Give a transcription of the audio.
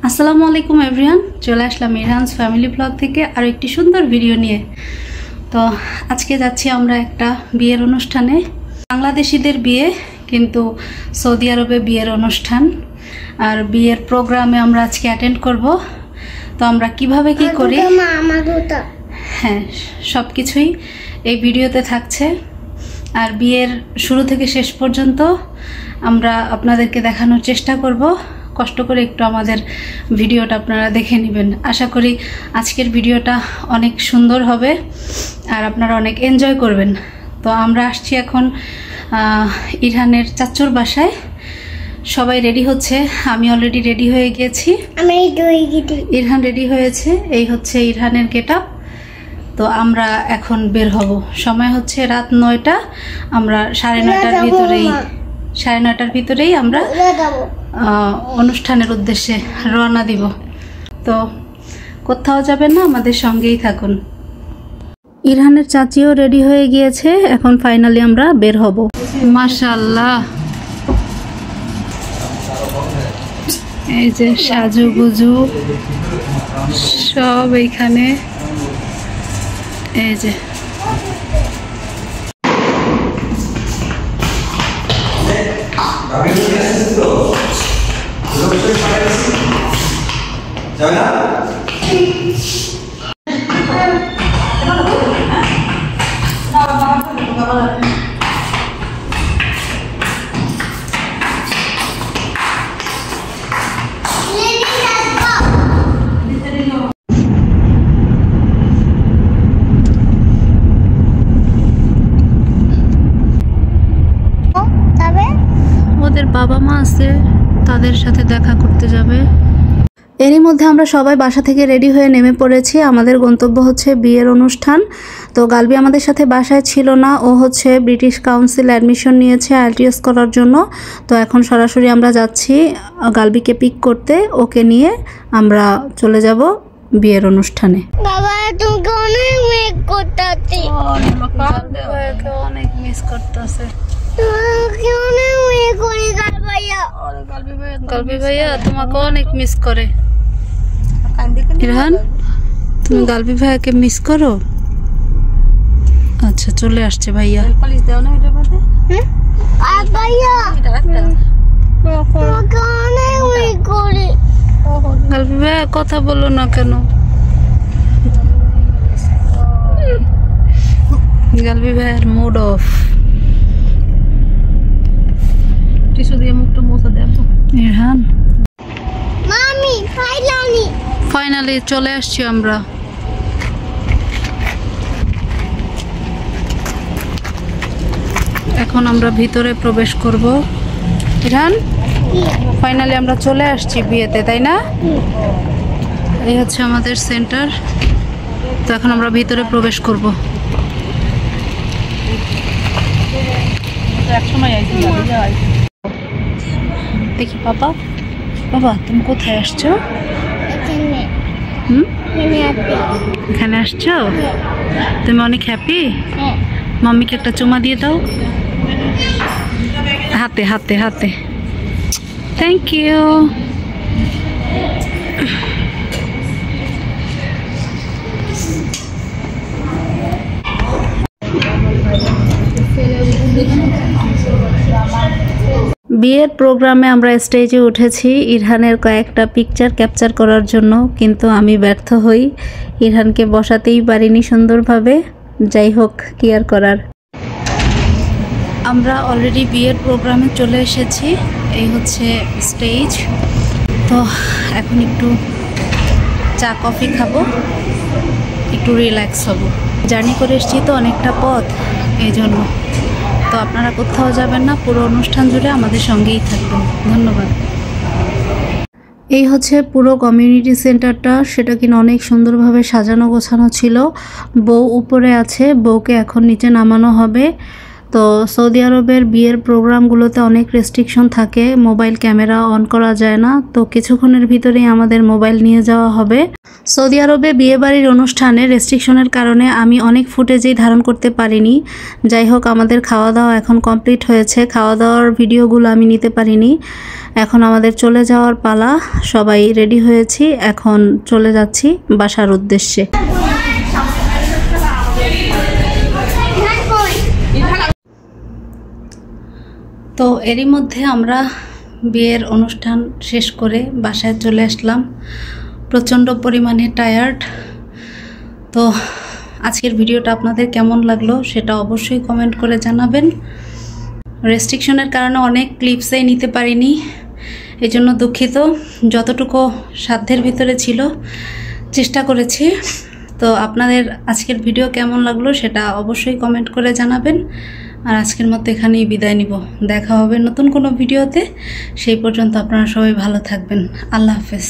আসসালামু আলাইকুম এভরিওয়ান, চলে আসলাম ইরহানস ফ্যামিলি ব্লগ থেকে আরও একটি সুন্দর ভিডিও নিয়ে। তো আজকে যাচ্ছি আমরা একটা বিয়ের অনুষ্ঠানে। বাংলাদেশিদের বিয়ে, কিন্তু সৌদি আরবে বিয়ের অনুষ্ঠান আর বিয়ের প্রোগ্রামে আমরা আজকে অ্যাটেন্ড করব। তো আমরা কিভাবে কি করি, হ্যাঁ, সব কিছুই এই ভিডিওতে থাকছে। আর বিয়ের শুরু থেকে শেষ পর্যন্ত আমরা আপনাদেরকে দেখানোর চেষ্টা করব। কষ্ট করে একটু আমাদের ভিডিওটা আপনারা দেখে নেবেন। আশা করি আজকের ভিডিওটা অনেক সুন্দর হবে আর আপনারা অনেক এনজয় করবেন। তো আমরা আসছি এখন ইরহানের চাচুর বাসায়। সবাই রেডি হচ্ছে, আমি অলরেডি রেডি হয়ে গিয়েছি, ইরহান রেডি হয়েছে। এই হচ্ছে ইরহানের গেটআপ। তো আমরা এখন বের হব। সময় হচ্ছে রাত 9টা। আমরা 9:30 ভিতরেই আমরা অনুষ্ঠানের উদ্দেশ্যে রওনা দিব। তো কোথাও যাবেন না, আমাদের সঙ্গেই থাকুন। ইরহানের চাচিও রেডি হয়ে গিয়েছে, এখন ফাইনালি আমরা বের হব। মাশাআল্লাহ, এই যে সাজুগুজু সব এইখানে। এই যে ওদের বাবা মা আছে, তাদের সাথে দেখা করতে যাবে। এরই মধ্যে আমরা সবাই বাসা থেকে রেডি হয়ে নেমে পড়েছি। আমাদের গন্তব্য হচ্ছে বিয়ের অনুষ্ঠান। তো গালবি আমাদের সাথে বাসায় ছিল না, ও হচ্ছে ব্রিটিশ কাউন্সিল অ্যাডমিশন নিয়েছে IELTS করার জন্য। তো এখন সরাসরি আমরা যাচ্ছি গালবিকে পিক করতে। ওকে নিয়ে আমরা চলে যাব বিয়ের অনুষ্ঠানে। বাবা তুমি অনেক মিস করতেছি, অনেক মিস করতেছে। গালবি ভাইয়া তোমাকে অনেক মিস করে। ইরহান, তুমি গালবি ভাইয়াকে মিস করো? আচ্ছা, চলে আসছে ভাইয়া। গালবি ভাইয়া কথা বলো না কেন? গালবি ভাইয়ার মুড অফ। টিস্যু দিয়ে মুখটা মুছে দেব। ইরহান, মামি ফাইনালি চলে আসছি আমরা। এখন আমরা ভিতরে প্রবেশ করব। ইরহান, ফাইনালি আমরা চলে আসছি বিয়েতে, তাই না? এই হচ্ছে আমাদের সেন্টার। তো এখন আমরা ভিতরে প্রবেশ করব। দেখি বাবা, বাবা তুমি কোথায় আসছো? এখানে আসছো? তুমি অনেক হ্যাপি? মাম্মিকে একটা চুমা দিয়ে দাও, হাতে হাতে হাতে। Thank you. বিয়ের প্রোগ্রামে আমরা স্টেজে উঠেছি ইরহানের কয়েকটা পিকচার ক্যাপচার করার জন্য, কিন্তু আমি ব্যর্থ হই। ইরহানকে বসাতেই পারিনি সুন্দরভাবে। যাই হোক, কি আর করার। আমরা অলরেডি বিয়ের প্রোগ্রামে চলে এসেছি। এই হচ্ছে স্টেজ। তো এখন একটু চা কফি খাবো, একটু রিল্যাক্স হব। জার্নি করে এসেছি তো অনেকটা পথ, এই জন্য। তো আপনারা কোথাও যাবেন না, পুরো অনুষ্ঠান জুড়ে আমাদের সঙ্গেই থাকবেন। ধন্যবাদ। এই হচ্ছে পুরো কমিউনিটি সেন্টারটা। সেটা কিনা অনেক সুন্দরভাবে সাজানো গোছানো ছিল। বউ উপরে আছে, বউকে এখন নিচে নামানো হবে। তো সৌদি আরবের বিয়ের প্রোগ্রামগুলোতে অনেক রেস্ট্রিকশন থাকে, মোবাইল ক্যামেরা অন করা যায় না। তো কিছুক্ষণের ভিতরেই আমাদের মোবাইল নিয়ে যাওয়া হবে। সৌদি আরবে বিয়েবাড়ির অনুষ্ঠানে রেস্ট্রিকশনের কারণে আমি অনেক ফুটেজেই ধারণ করতে পারিনি। যাই হোক, আমাদের খাওয়া দাওয়া এখন কমপ্লিট হয়েছে। খাওয়া দাওয়ার ভিডিওগুলো আমি নিতে পারিনি। এখন আমাদের চলে যাওয়ার পালা। সবাই রেডি হয়েছি, এখন চলে যাচ্ছি বাসার উদ্দেশ্যে। তো এরই মধ্যে আমরা বিয়ের অনুষ্ঠান শেষ করে বাসায় চলে আসলাম। প্রচণ্ড পরিমাণে টায়ার্ড। তো আজকের ভিডিওটা আপনাদের কেমন লাগলো সেটা অবশ্যই কমেন্ট করে জানাবেন। রেস্ট্রিকশনের কারণে অনেক ক্লিপসই নিতে পারিনি, এই জন্য দুঃখিত। যতটুকু সাধ্যের ভিতরে ছিল চেষ্টা করেছি। তো আপনাদের আজকের ভিডিও কেমন লাগলো সেটা অবশ্যই কমেন্ট করে জানাবেন। আর আজকের মতো এখানেই বিদায় নিব। দেখা হবে নতুন কোনো ভিডিওতে। সেই পর্যন্ত আপনারা সবাই ভালো থাকবেন। আল্লাহ হাফেজ।